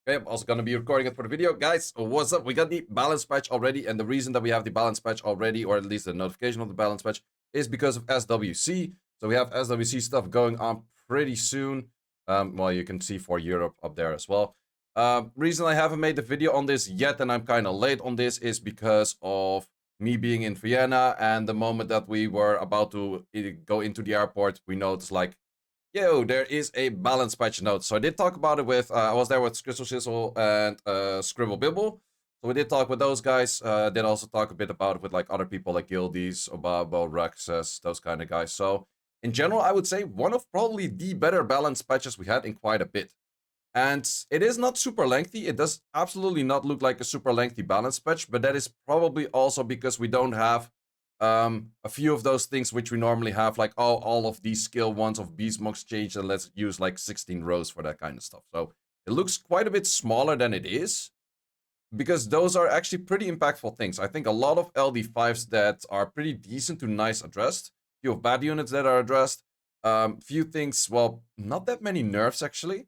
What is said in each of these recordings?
Okay, I'm also gonna be recording it for the video. Guys, what's up? We got the balance patch already, and the reason that we have the balance patch already, or at least the notification of the balance patch, is because of SWC. So we have SWC stuff going on pretty soon. Well, you can see for Europe up there as well. Reason I haven't made the video on this yet, and I'm kind of late on this, is because of me being in Vienna, and the moment that we were about to go into the airport, we noticed like, yo, there is a balance patch note. So I did talk about it with, I was there with Seiishizo and Scribble Bibble. So we did talk with those guys. Did also talk a bit about it with like other people like Gildies, Obabo, Rexes, those kind of guys. So in general, I would say one of probably the better balance patches we had in quite a bit. And it is not super lengthy. It does absolutely not look like a super lengthy balance patch, but that is probably also because we don't have a few of those things which we normally have, like, oh, all of these skill ones of beast monks changed, and let's use like 16 rows for that kind of stuff. So it looks quite a bit smaller than it is, because those are actually pretty impactful things. I think a lot of LD5s that are pretty decent to nice addressed, few of bad units that are addressed, few things, well, not that many nerfs actually,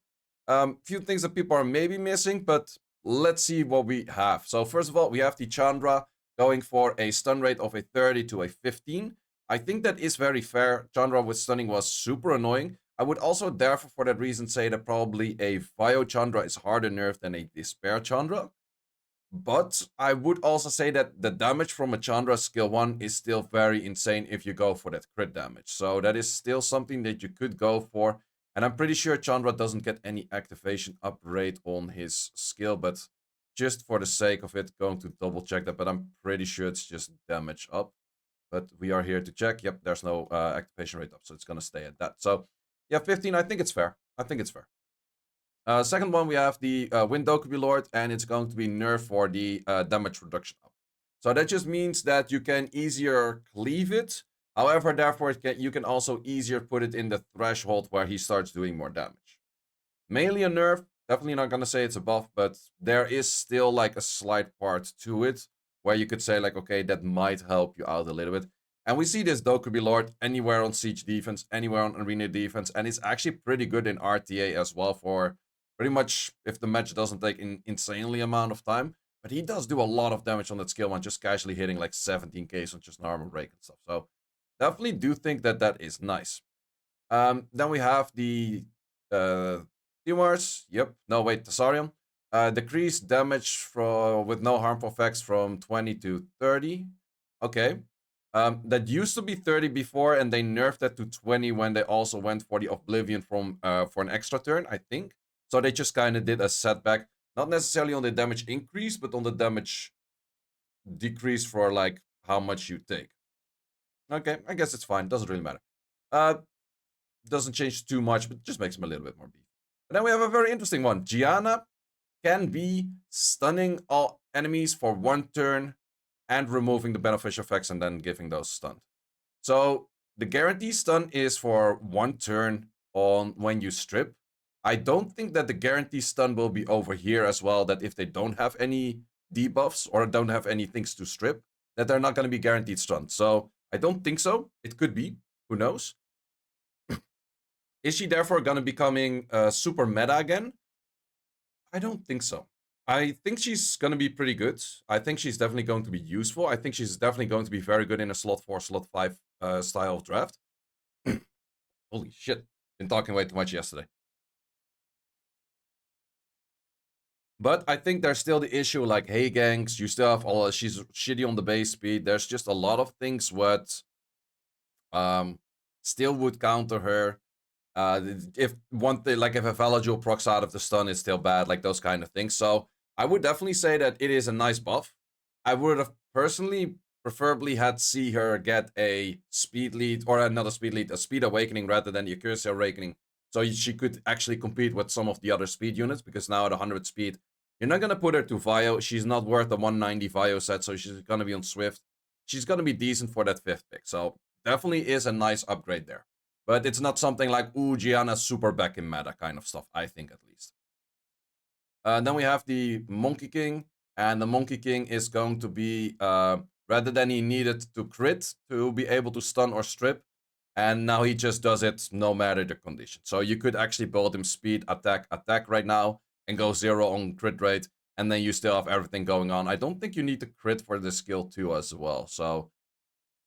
few things that people are maybe missing, but let's see what we have. So first of all, we have the Chandra going for a stun rate of a 30 to a 15. I think that is very fair. Chandra with stunning was super annoying. I would also therefore for that reason say that probably a Vio Chandra is harder nerfed than a Despair Chandra. But I would also say that the damage from a Chandra skill 1 is still very insane if you go for that crit damage. So that is still something that you could go for. And I'm pretty sure Chandra doesn't get any activation upgrade on his skill, but just for the sake of it, going to double check that, but I'm pretty sure it's just damage up. But we are here to check. Yep, there's no activation rate up, so it's going to stay at that. So yeah, 15, I think it's fair. I think it's fair. Second one, we have the Wind Dokubi Lord, and it's going to be nerfed for the damage reduction up. So that just means that you can easier cleave it. However, therefore, you can also easier put it in the threshold where he starts doing more damage. Mainly a nerf. Definitely not going to say it's a buff, but there is still like a slight part to it where you could say like, okay, that might help you out a little bit. And we see this Dokubi Lord anywhere on siege defense, anywhere on arena defense, and it's actually pretty good in RTA as well for pretty much if the match doesn't take an insanely amount of time. But he does do a lot of damage on that skill one, just casually hitting like 17k on just normal rake and stuff. So definitely do think that that is nice. Then we have the Timars. Yep. No, wait, Tasarion. Decrease damage with no harmful effects from 20 to 30. Okay. That used to be 30 before, and they nerfed that to 20 when they also went for the Oblivion for an extra turn, I think. So they just kind of did a setback, not necessarily on the damage increase, but on the damage decrease for like how much you take. Okay, I guess it's fine. Doesn't really matter. Doesn't change too much, but just makes him a little bit more beefy. And then we have a very interesting one. Gianna can be stunning all enemies for 1 turn and removing the beneficial effects and then giving those stunned. So the guarantee stun is for 1 turn on when you strip. I don't think that the guarantee stun will be over here as well, that if they don't have any debuffs or don't have any things to strip, that they're not going to be guaranteed stunned. So I don't think so. It could be. Who knows? Is she therefore going to be becoming super meta again? I don't think so. I think she's going to be pretty good. I think she's definitely going to be useful. I think she's definitely going to be very good in a slot 4, slot 5 style of draft. Holy shit. Been talking way too much yesterday. But I think there's still the issue like, hey, gangs, you still have all, she's shitty on the base speed. There's just a lot of things what still would counter her. If one thing, like if a Valajul procs out of the stun is still bad, like those kind of things. So I would definitely say that it is a nice buff. I would have personally preferably had see her get a speed lead, or another speed lead, a speed awakening rather than the accuracy awakening. So she could actually compete with some of the other speed units, because now at 100 speed, you're not going to put her to Vio. She's not worth a 190 Vio set, so she's going to be on Swift. She's going to be decent for that 5th pick. So definitely is a nice upgrade there. But it's not something like, ooh, Gianna's super back in meta kind of stuff, I think at least. Then we have the Monkey King. And the Monkey King is going to be, rather than he needed to crit to be able to stun or strip, and now he just does it no matter the condition. So you could actually build him speed, attack, attack right now. and go 0 on crit rate, and then you still have everything going on. I don't think you need to crit for the skill 2 as well. So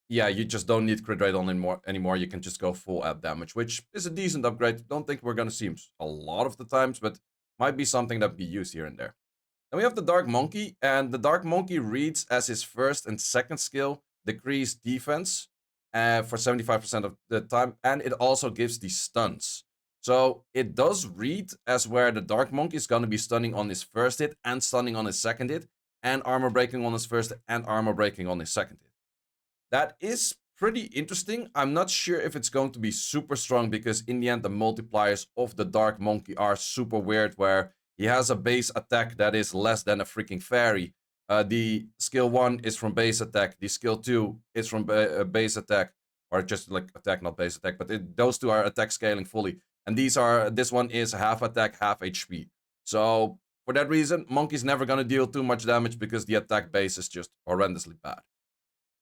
yeah, you just don't need crit rate on anymore. You can just go full app damage, which is a decent upgrade. Don't think we're gonna see him a lot of the times, but might be something that be used here and there. Then we have the Dark Monkey, and the Dark Monkey reads as his first and second skill decrease defense for 75% of the time, and it also gives the stuns. So it does read as where the Dark Monkey is going to be stunning on his first hit and stunning on his second hit, and armor breaking on his first and armor breaking on his second hit. That is pretty interesting. I'm not sure if it's going to be super strong because in the end the multipliers of the Dark Monkey are super weird, where he has a base attack that is less than a freaking fairy. The skill 1 is from base attack. The skill 2 is from base attack, or just like attack, not base attack. But those two are attack scaling fully, and this one is half attack, half HP. So for that reason, Monkey's never gonna deal too much damage because the attack base is just horrendously bad.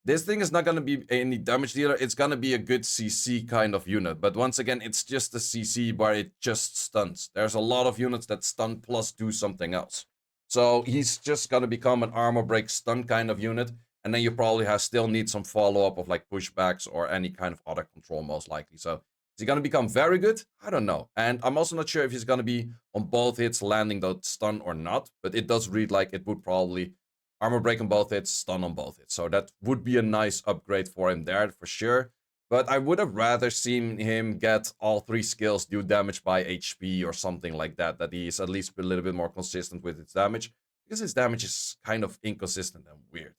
This thing is not going to be any damage dealer. It's going to be a good CC kind of unit. But once again, it's just a CC where it just stuns. There's a lot of units that stun plus do something else. So he's just going to become an armor break stun kind of unit. And then you probably still need some follow-up of like pushbacks or any kind of other control most likely. So is he going to become very good? I don't know. And I'm also not sure if he's going to be on both hits landing the stun or not. But it does read like it would probably armor break on both hits, stun on both hits. So that would be a nice upgrade for him there for sure. But I would have rather seen him get all 3 skills do damage by HP or something like that. That he is at least a little bit more consistent with his damage. Because his damage is kind of inconsistent and weird.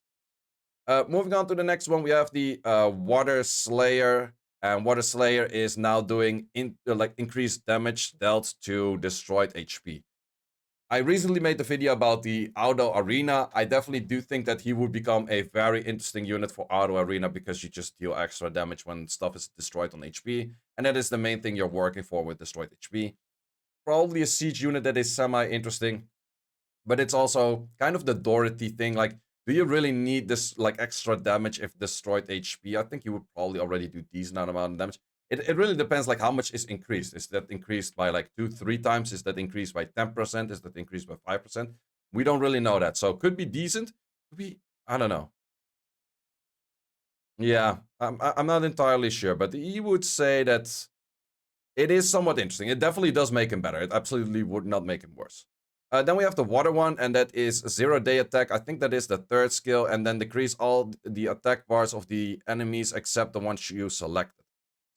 Moving on to the next one, we have the Water Slayer. And Water Slayer is now doing increased damage dealt to destroyed HP. I recently made the video about the Auto Arena. I definitely do think that he would become a very interesting unit for Auto Arena because you just deal extra damage when stuff is destroyed on HP. And that is the main thing you're working for with destroyed HP. Probably a siege unit that is semi-interesting. But it's also kind of the Dorothy thing. Like, do you really need this like extra damage if destroyed HP? I think you would probably already do decent amount of damage. It really depends like how much is increased. Is that increased by like 2-3 times? Is that increased by 10%? Is that increased by 5%? We don't really know that. So could be decent. Could be, I don't know. Yeah, I'm not entirely sure, but he would say that it is somewhat interesting. It definitely does make him better. It absolutely would not make him worse. Then we have the water one, and that is 0-day attack. I think that is the 3rd skill, and then decrease all the attack bars of the enemies except the ones you selected.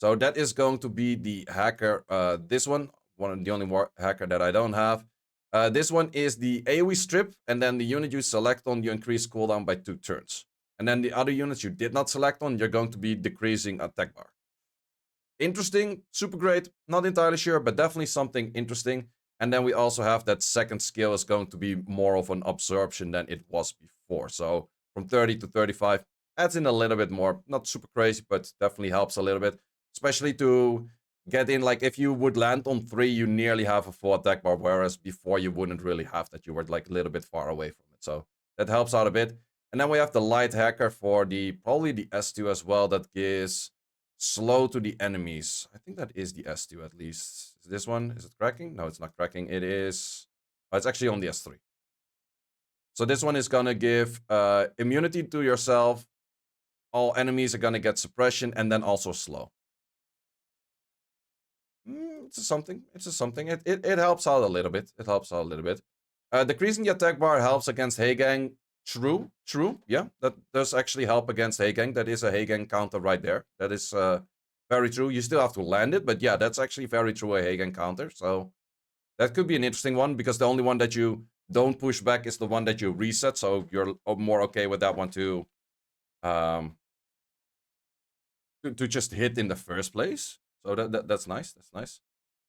So that is going to be the hacker, this one the only hacker that I don't have. This one is the AoE strip, and then the unit you select on, you increase cooldown by 2 turns. And then the other units you did not select on, you're going to be decreasing attack bar. Interesting, super great, not entirely sure, but definitely something interesting. And then we also have that 2nd skill is going to be more of an absorption than it was before. So from 30 to 35, adds in a little bit more. Not super crazy, but definitely helps a little bit. Especially to get in, like, if you would land on 3, you nearly have a full attack bar, whereas before you wouldn't really have that. You were, like, a little bit far away from it. So that helps out a bit. And then we have the light hacker for probably the S2 as well, that gives slow to the enemies. I think that is the S2 at least. Is this one? Is it cracking? No, it's not cracking. It is... Oh, it's actually on the S3. So this one is going to give immunity to yourself. All enemies are going to get suppression and then also slow. It's a something. It's a something. It helps out a little bit. It helps out a little bit. Decreasing the attack bar helps against Heigang. True. Yeah, that does actually help against Heigang. That is a Heigang counter right there. That is very true. You still have to land it, but yeah, that's actually very true, a Heigang counter. So that could be an interesting one, because the only one that you don't push back is the one that you reset. So you're more okay with that one to just hit in the first place. So that's nice. That's nice.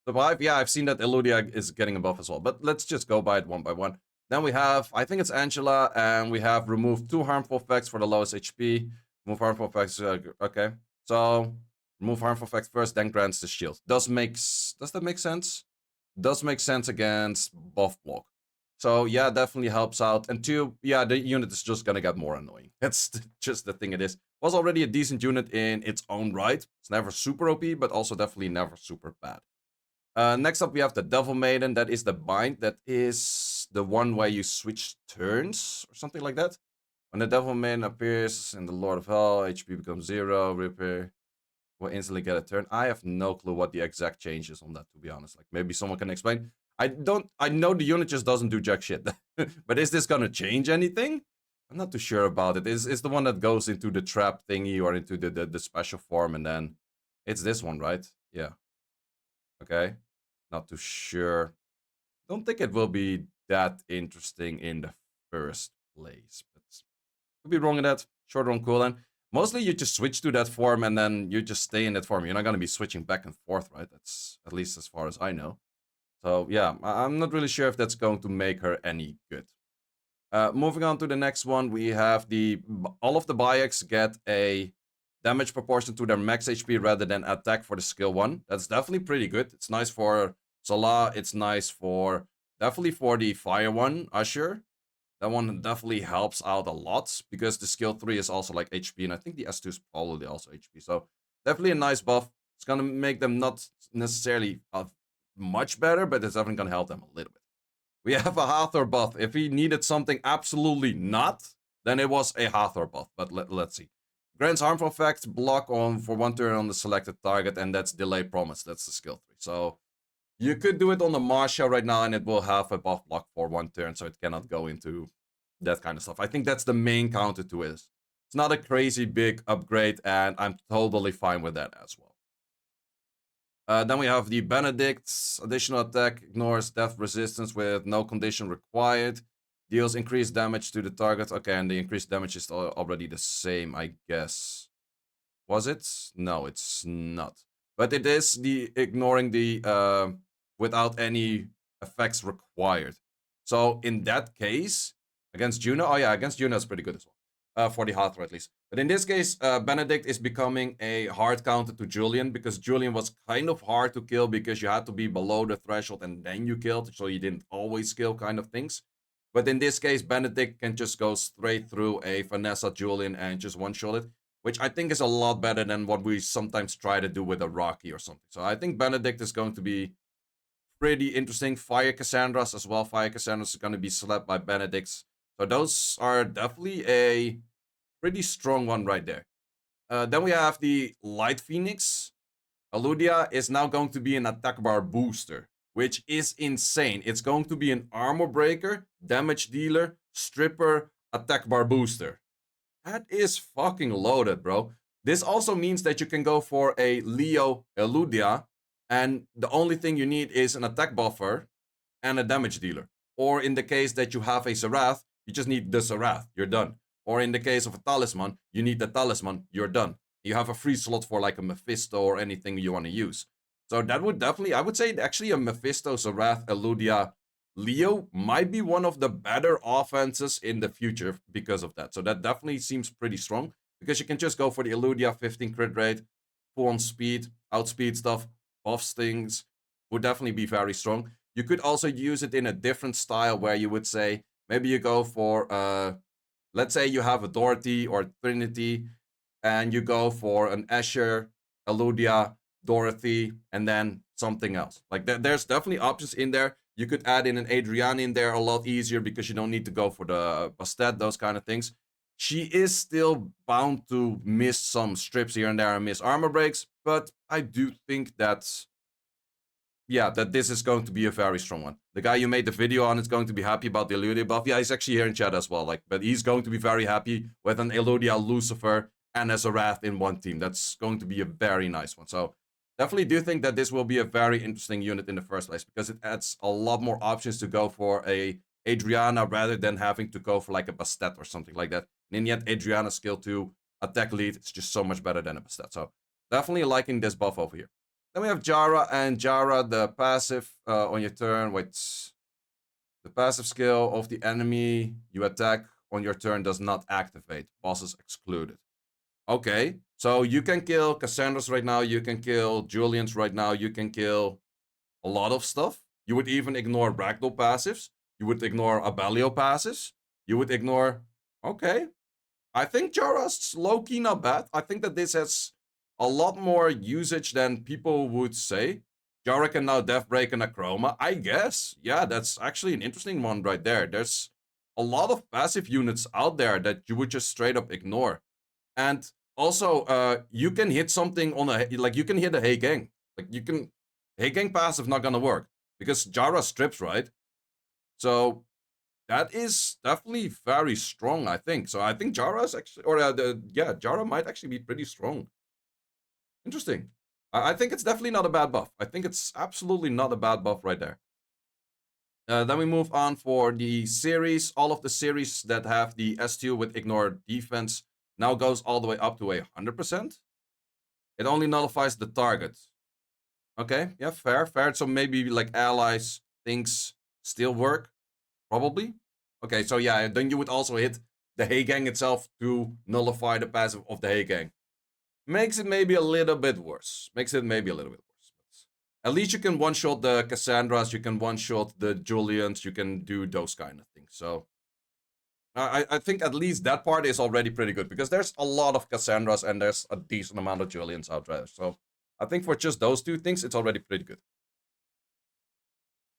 Survive, yeah, I've seen that Eludia is getting a buff as well. But let's just go by it one by one. Then we have, I think it's Angela, and we have remove 2 harmful effects for the lowest HP. Remove harmful effects, okay. So, remove harmful effects first, then grants the shield. Does that make sense? Does make sense against buff block. So, yeah, definitely helps out. And 2, yeah, the unit is just gonna get more annoying. That's just the thing it is. Was already a decent unit in its own right. It's never super OP, but also definitely never super bad. Next up, we have the Devil Maiden. That is the bind. That is the one where you switch turns or something like that. When the Devil Maiden appears in the Lord of Hell, HP becomes 0. Repair will instantly get a turn. I have no clue what the exact change is on that, to be honest. Like, maybe someone can explain. I know the unit just doesn't do jack shit. But is this gonna change anything? I'm not too sure about it. Is the one that goes into the trap thingy or into the special form, and then it's this one, right? Yeah. Okay. Not too sure. Don't think it will be that interesting in the first place, but could be wrong in that. Short on cooldown. Mostly you just switch to that form and then you just stay in that form. You're not gonna be switching back and forth, right? That's at least as far as I know. So yeah, I'm not really sure if that's going to make her any good. Moving on to the next one, we have all of the Bayeks get a damage proportion to their max HP rather than attack for the skill 1. That's definitely pretty good. It's nice for Salah. It's nice for definitely for the fire one, Usher. That one definitely helps out a lot because the skill 3 is also like HP, and I think the S2 is probably also HP. So definitely a nice buff. It's gonna make them not necessarily much better, but it's definitely gonna help them a little bit. We have a Hathor buff. If he needed something absolutely not, then it was a Hathor buff. But let's see. Grants harmful effects, block on for 1 turn on the selected target, and that's delay promise. That's the skill 3. So you could do it on the Marsha right now, and it will have a buff block for 1 turn, so it cannot go into that kind of stuff. I think that's the main counter to it. It's not a crazy big upgrade, and I'm totally fine with that as well. Then we have the Benedict's additional attack ignores death resistance with no condition required. Deals increased damage to the target. Okay, and the increased damage is already the same, I guess. Was it? No, it's not. But it is the ignoring the without any effects required. So in that case, against Juno, oh yeah, against Juno is pretty good as well. For the Hathor at least. But in this case, Benedict is becoming a hard counter to Julian because Julian was kind of hard to kill because you had to be below the threshold and then you killed, so you didn't always kill kind of things. But in this case, Benedict can just go straight through a Vanessa Julian and just one-shot it, which I think is a lot better than what we sometimes try to do with a Rocky or something. So I think Benedict is going to be pretty interesting. Fire Cassandra's as well. Fire Cassandra's is going to be slapped by Benedict's. So those are definitely a pretty strong one right there. Then we have the Light Phoenix. Eludia is now going to be an attack bar booster, which is insane. It's going to be an armor breaker, damage dealer, stripper, attack bar booster. That is fucking loaded, bro. This also means that you can go for a Leo Eludia, and the only thing you need is an attack buffer and a damage dealer. Or in the case that you have a Sarath, you just need the Sarath, you're done. Or in the case of a Talisman, you need the Talisman, you're done. You have a free slot for like a Mephisto or anything you want to use. So that would definitely, I would say actually a Mephisto, Sarath, Eludia, Leo might be one of the better offenses in the future because of that. So that definitely seems pretty strong because you can just go for the Eludia 15 crit rate, full on speed, outspeed stuff, buffs things, would definitely be very strong. You could also use it in a different style where you would say, maybe you go for, let's say you have a Dorothy or Trinity, and you go for an Asher, Eludia, Dorothy, and then something else. Like there's definitely options in there. You could add in an Adriana in there a lot easier because you don't need to go for the Bastet, those kind of things. She is still bound to miss some strips here and there and miss armor breaks, but I do think that's that this is going to be a very strong one. The guy you made the video on is going to be happy about the Eludia buff. Yeah, he's actually here in chat as well. Like, but he's going to be very happy with an Eludia Lucifer and as a Wrath in one team. That's going to be a very nice one. So definitely do think that this will be a very interesting unit in the first place because it adds a lot more options to go for a Adriana rather than having to go for like a Bastet or something like that. And yet Adriana's skill 2 attack lead, it's just so much better than a Bastet. So definitely liking this buff over here. Then we have Jara, and Jara, the passive on your turn, which the passive skill of the enemy you attack on your turn does not activate. Bosses excluded. Okay, so you can kill Cassandra's right now, you can kill Julian's right now, you can kill a lot of stuff. You would even ignore Ragdoll passives. You would ignore Abelio passives. You would ignore... Okay. I think Jara's low-key not bad. I think that this has a lot more usage than people would say. Jara can now Death Break and Akroma. I guess. Yeah, that's actually an interesting one right there. There's a lot of passive units out there that you would just straight up ignore. And also, you can hit something on a, like, you can hit a Hey Gang. Like, you can, Hey Gang passive not gonna work because Jara strips, right? So that is definitely very strong, I think. So I think Jara is actually, or Jara might actually be pretty strong. Interesting. I think it's definitely not a bad buff. I think it's absolutely not a bad buff right there. Then we move on for the series. All of the series that have the S2 with ignore defense now goes all the way up to 100%. It only nullifies the target. Okay, yeah, fair. So maybe like allies, things still work, probably. Okay, so yeah, then you would also hit the Hey Gang itself to nullify the passive of the Hey Gang. Makes it maybe a little bit worse. At least you can one-shot the Cassandras, you can one-shot the Julians, you can do those kind of things. So I think at least that part is already pretty good because there's a lot of Cassandras and there's a decent amount of Julians out there. So I think for just those two things, it's already pretty good.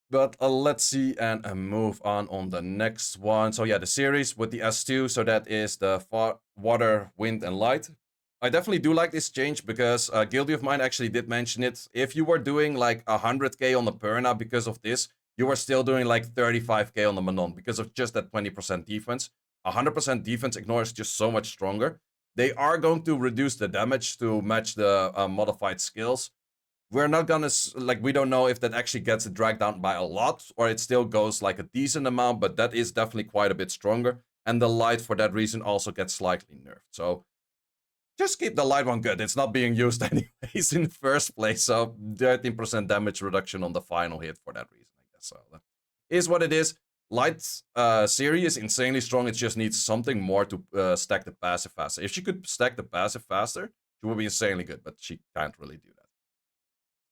But let's see and move on the next one. So yeah, the series with the S2. So that is the water, wind, and light. I definitely do like this change because Guilty of Mine actually did mention it. If you were doing like 100k on the Perna because of this, you were still doing like 35k on the Manon because of just that 20% defense. 100% defense ignore is just so much stronger. They are going to reduce the damage to match the modified skills. We're not gonna, like, we don't know if that actually gets it dragged down by a lot or it still goes like a decent amount, but that is definitely quite a bit stronger. And the light for that reason also gets slightly nerfed. So just keep the light one good. It's not being used anyways in the first place. So 13% damage reduction on the final hit for that reason, I guess. So that is what it is. Light Siri is insanely strong. It just needs something more to stack the passive faster. If she could stack the passive faster, she would be insanely good, but she can't really do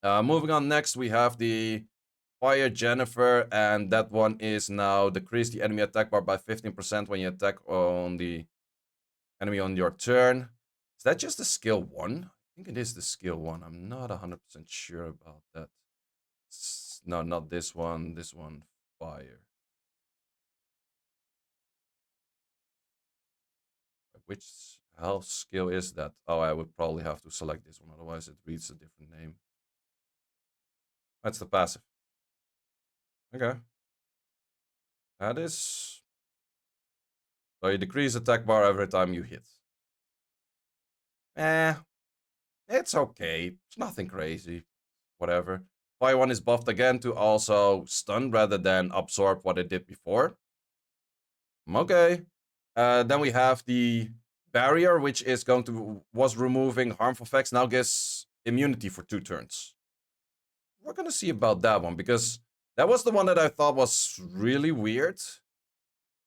that. Moving on next, we have the Fire Jennifer, and that one is now decrease the enemy attack bar by 15% when you attack on the enemy on your turn. Is that just the skill 1? I think it is the skill 1. I'm not 100% sure about that. No, not this one. This one, Fire. Which health skill is that? Oh, I would probably have to select this one, otherwise it reads a different name. That's the passive. Okay. That is... So you decrease attack bar every time you hit. It's okay. It's nothing crazy. Whatever. Fire 1 is buffed again to also stun rather than absorb what it did before. Okay. Then we have the barrier, which is was removing harmful effects, now gets immunity for 2 turns. We're gonna see about that one, because that was the one that I thought was really weird.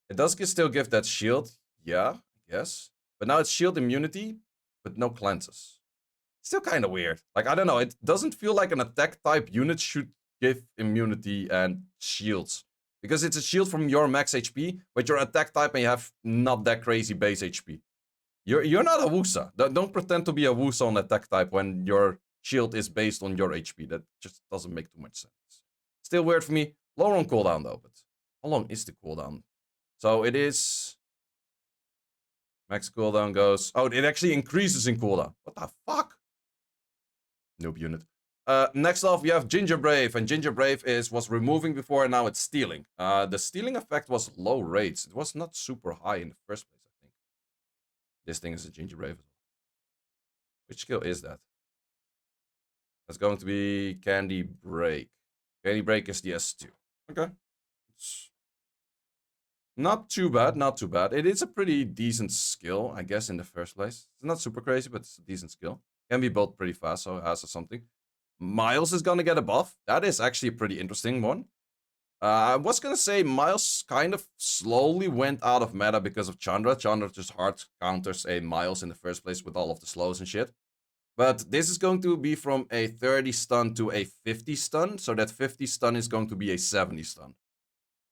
It does still give that shield, yeah, I guess. But now it's shield immunity, but no cleanses. Still kind of weird. Like, I don't know, it doesn't feel like an attack type unit should give immunity and shields. Because it's a shield from your max HP, but you're attack type and you have not that crazy base HP. You're not a Wusa. Don't pretend to be a Wusa on attack type when your shield is based on your HP. That just doesn't make too much sense. Still weird for me. Lower on cooldown though, but how long is the cooldown? So it is... Max cooldown goes... Oh, it actually increases in cooldown. What the fuck? Noob unit. Next off, we have Ginger Brave, and Ginger Brave was removing before, and now it's stealing. The stealing effect was low rates. It was not super high in the first place, I think. This thing is a Ginger Brave. Which skill is that? That's going to be Candy Break. Candy Break is the S2. Okay. It's not too bad, not too bad. It is a pretty decent skill, I guess, in the first place. It's not super crazy, but it's a decent skill. Can be built pretty fast, so it has something. Miles is gonna get a buff. That is actually a pretty interesting one. I was gonna say Miles kind of slowly went out of meta because of Chandra. Chandra just hard counters a Miles in the first place with all of the slows and shit. But this is going to be from a 30 stun to a 50 stun. So that 50 stun is going to be a 70 stun.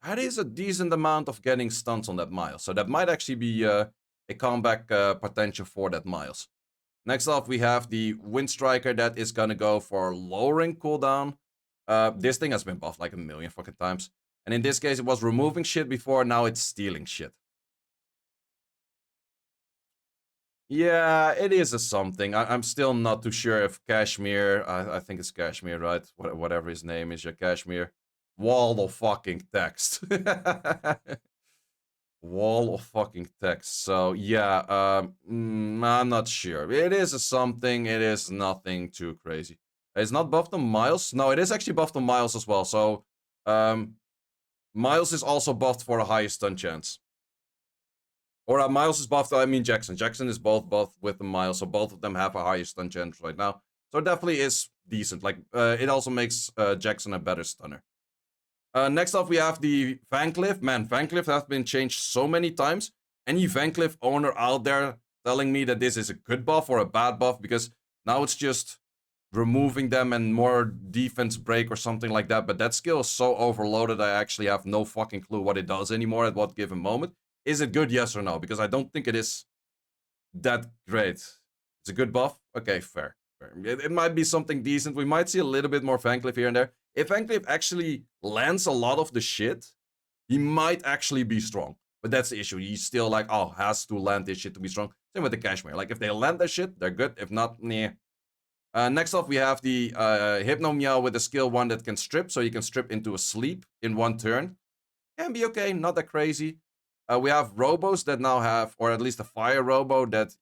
That is a decent amount of getting stuns on that Miles. So that might actually be a comeback potential for that Miles. Next off, we have the Wind Striker that is going to go for lowering cooldown. This thing has been buffed like a million fucking times. And in this case, it was removing shit before, now it's stealing shit. Yeah, it is a something. I'm still not too sure if Kashmir, I think it's Kashmir, right? Whatever his name is, yeah, Kashmir. Wall of fucking text. Wall of fucking text. So yeah, I'm not sure. It is a something. It is nothing too crazy. It's not buffed on Miles. No, it is actually buffed on Miles as well. So Miles is also buffed for a higher stun chance. Or Miles is buffed. I mean Jackson. Jackson is both with the Miles, so both of them have a higher stun chance right now. So it definitely is decent. Like it also makes Jackson a better stunner. Next up, we have the Van Cliff. Man, Van Cliff has been changed so many times. Any Van Cliff owner out there telling me that this is a good buff or a bad buff, because now it's just removing them and more defense break or something like that. But that skill is so overloaded, I actually have no fucking clue what it does anymore at what given moment. Is it good, yes or no? Because I don't think it is that great. It's a good buff? Okay, fair. It might be something decent. We might see a little bit more Van Cliff here and there. If Van Cliff actually lands a lot of the shit, he might actually be strong. But that's the issue. He's still like, oh, has to land this shit to be strong. Same with the Kashmir. Like, if they land that shit, they're good. If not, nah. Next off, we have the Hypno Meow with a skill 1 that can strip. So you can strip into a sleep in 1 turn. Can be okay, not that crazy. We have Robos that now have, or at least a Fire Robo that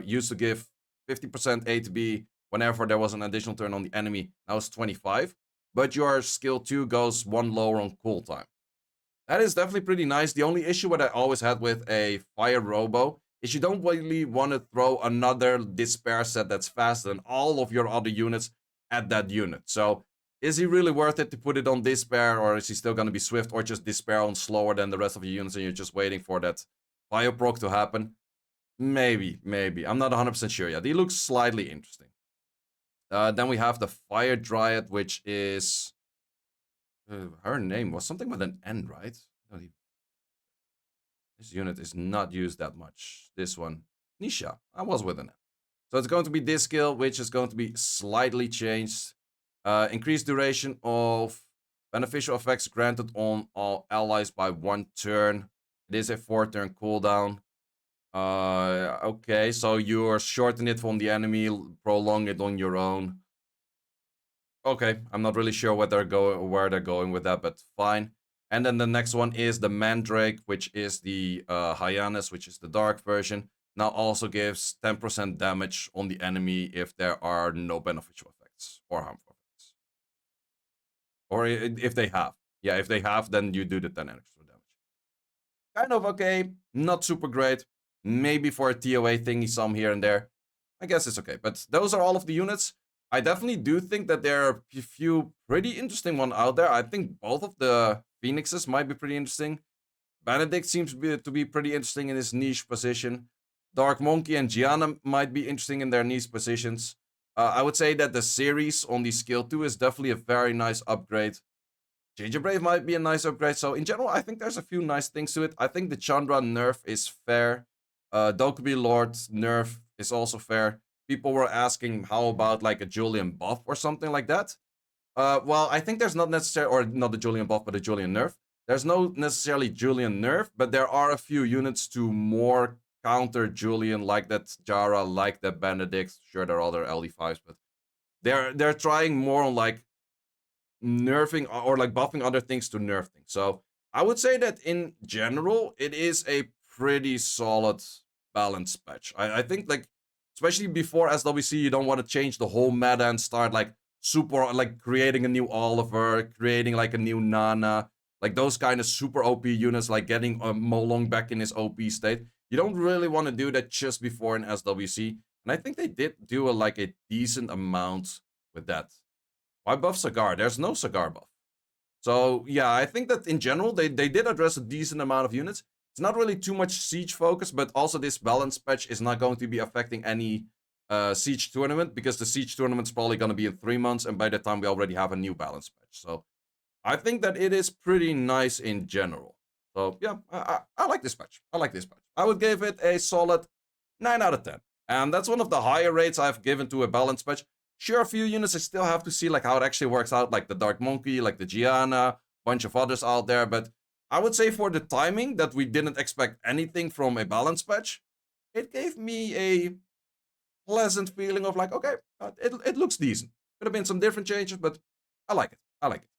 used to give 50% ATB whenever there was an additional turn on the enemy. Now it's 25. But your skill 2 goes 1 lower on cooltime. That is definitely pretty nice. The only issue what I always had with a Fire Robo is you don't really want to throw another Despair set that's faster than all of your other units at that unit. So is he really worth it to put it on Despair, or is he still going to be Swift, or just Despair on slower than the rest of your units and you're just waiting for that Fire proc to happen? Maybe. I'm not 100% sure yet. He looks slightly interesting. Then we have the Fire Dryad, which is... her name was something with an N, right? This unit is not used that much. This one, Nisha, I was with an N. So it's going to be this skill, which is going to be slightly changed. Increased duration of beneficial effects granted on all allies by 1 turn. It is a 4-turn cooldown. Okay, so you're shorten it from the enemy, prolong it on your own. Okay, I'm not really sure where they're going with that, but fine. And then the next one is the Mandrake, which is the Hyannis, which is the dark version. Now also gives 10% damage on the enemy if there are no beneficial effects or harmful effects. Or if they have. Yeah, if they have, then you do the 10 extra damage. Kind of okay, not super great. Maybe for a TOA thingy some here and there. I guess it's okay. But those are all of the units. I definitely do think that there are a few pretty interesting ones out there. I think both of the Phoenixes might be pretty interesting. Benedict seems to be pretty interesting in his niche position. Dark Monkey and Gianna might be interesting in their niche positions. I would say that the series on the skill 2 is definitely a very nice upgrade. JJ Brave might be a nice upgrade. So in general, I think there's a few nice things to it. I think the Chandra nerf is fair. Dokubi Lord nerf is also fair. People were asking how about like a Julian buff or something like that. Well, I think there's not necessarily, or not the Julian buff, but a Julian nerf. There's no necessarily Julian nerf, but there are a few units to more counter Julian, like that Jara, like that Benedict. Sure, there are other LE5s, but they're trying more on like nerfing or like buffing other things to nerf things. So I would say that in general, it is a pretty solid balance patch. I think like, especially before SWC, you don't want to change the whole meta and start like super, like creating a new Oliver, creating like a new Nana, like those kind of super OP units, like getting Molong back in his OP state. You don't really want to do that just before an SWC. And I think they did do like a decent amount with that. Why buff Cigar? There's no Cigar buff. So yeah, I think that in general, they did address a decent amount of units. It's not really too much Siege focus, but also this balance patch is not going to be affecting any Siege tournament, because the Siege tournament is probably going to be in 3 months, and by that time we already have a new balance patch. So I think that it is pretty nice in general. So yeah, I like this patch. I like this patch. I would give it a solid 9 out of 10. And that's one of the higher rates I've given to a balance patch, Sure, a few units I still have to see like how it actually works out, like the Dark Monkey, like the Gianna, bunch of others out there. But I would say for the timing that we didn't expect anything from a balance patch, it gave me a pleasant feeling of like, okay, it looks decent. Could have been some different changes, but I like it. I like it.